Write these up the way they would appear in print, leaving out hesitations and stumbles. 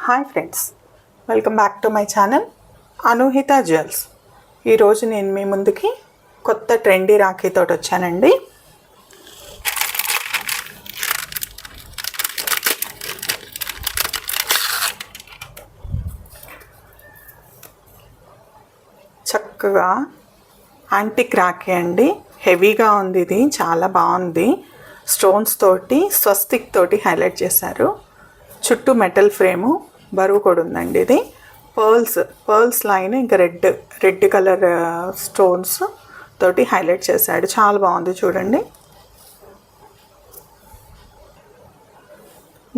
Hi friends, welcome back to my channel Anuhita jewels. ఈరోజు నేను మీ ముందుకి కొత్త ట్రెండీ రాఖీతో వచ్చానండి. చక్కగా యాంటిక్ రాఖీ అండి. హెవీగా ఉంది, ఇది చాలా బాగుంది. స్టోన్స్ తోటి స్వస్తిక్ తోటి హైలైట్ చేశారు. చుట్టూ మెటల్ ఫ్రేము, బరువు కూడా ఉందండి. ఇది పర్ల్స్ లైన్, ఇంకా రెడ్ కలర్ స్టోన్స్ తోటి హైలైట్ చేశాడు. చాలా బాగుంది చూడండి.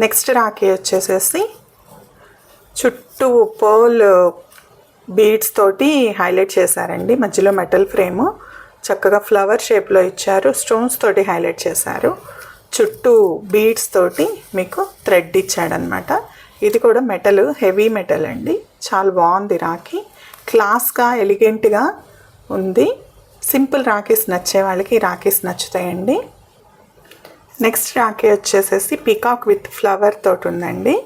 నెక్స్ట్ రాఖీ వచ్చేసేసి చుట్టూ పర్ల్ బీడ్స్ తోటి హైలైట్ చేశారండి. మధ్యలో మెటల్ ఫ్రేము చక్కగా ఫ్లవర్ షేప్లో ఇచ్చారు. స్టోన్స్ తోటి హైలైట్ చేశారు. చుట్టూ బీడ్స్ తోటి మీకు థ్రెడ్ ఇచ్చాడనమాట. ఇది కూడా మెటల్, హెవీ మెటల్ అండి. చాలా బాగుంది రాఖీ. క్లాస్గా, ఎలిగెంట్గా ఉంది. సింపుల్ రాఖీస్ నచ్చే వాళ్ళకి ఈ రాఖీస్ నచ్చుతాయండి. నెక్స్ట్ రాఖీ వచ్చేసేసి పీకాక్ విత్ ఫ్లవర్ తోటి ఉందండి.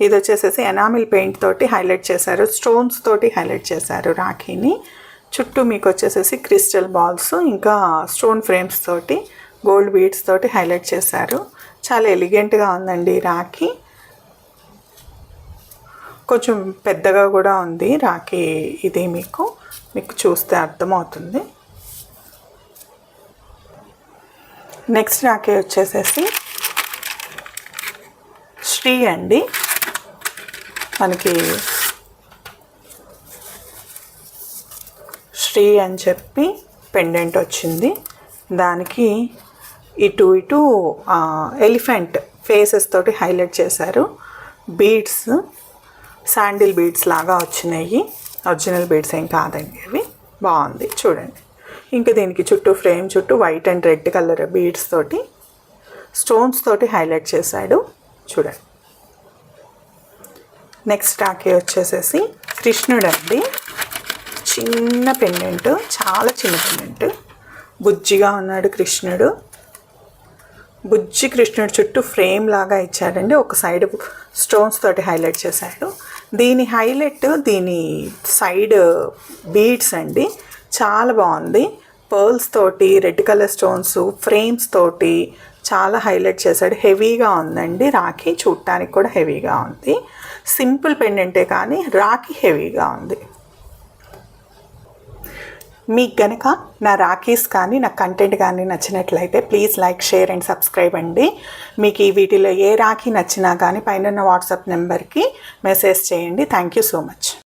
ఇది వచ్చేసేసి ఎనామిల్ పెయింట్ తోటి హైలైట్ చేశారు. స్టోన్స్ తోటి హైలైట్ చేశారు రాఖీని. చుట్టూ మీకు వచ్చేసేసి క్రిస్టల్ బాల్స్, ఇంకా స్టోన్ ఫ్రేమ్స్ తోటి, గోల్డ్ బీడ్స్ తోటి హైలైట్ చేశారు. చాలా ఎలిగెంట్గా ఉందండి రాఖీ. కొంచెం పెద్దగా కూడా ఉంది రాఖీ. ఇది మీకు చూస్తే అర్థమవుతుంది. నెక్స్ట్ రాఖీ వచ్చేసేసి శ్రీ అండి. మనకి శ్రీ అని చెప్పి పెండెంట్ వచ్చింది. దానికి ఇటు ఎలిఫెంట్ ఫేసెస్ తోటి హైలైట్ చేశారు. బీడ్స్, శాండిల్ బీడ్స్ లాగా వచ్చినాయి. ఒరిజినల్ బీడ్స్ ఏం కాదండి అవి. బాగుంది చూడండి. ఇంకా దీనికి చుట్టూ ఫ్రేమ్ చుట్టూ white and red colour beads తోటి, స్టోన్స్ తోటి హైలైట్ చేశాడు చూడండి. నెక్స్ట్ రాఖీ వచ్చేసేసి కృష్ణుడు అండి. చిన్న పెండెంట్, చాలా చిన్న పెండెంట్. బుజ్జిగా ఉన్నాడు కృష్ణుడు. కృష్ణుడు చుట్టూ ఫ్రేమ్ లాగా ఇచ్చాడండి. ఒక సైడ్ స్టోన్స్ తోటి హైలైట్ చేశాడు. దీని సైడ్ బీడ్స్ అండి. చాలా బాగుంది. పర్ల్స్ తోటి, రెడ్ కలర్ స్టోన్స్, ఫ్రేమ్స్ తోటి చాలా హైలైట్ చేశాడు. హెవీగా ఉందండి రాఖీ. చూడటానికి కూడా హెవీగా ఉంది. సింపుల్ పెండెంటే కానీ రాఖీ హెవీగా ఉంది. మీకు గనక నా రాఖీస్ కానీ నా కంటెంట్ కానీ నచ్చినట్లయితే please like, share and subscribe అండి. మీకు ఈ వీటిలో ఏ రాఖీ నచ్చినా కానీ పైన వాట్సాప్ నెంబర్కి మెసేజ్ చేయండి. Thank you so much.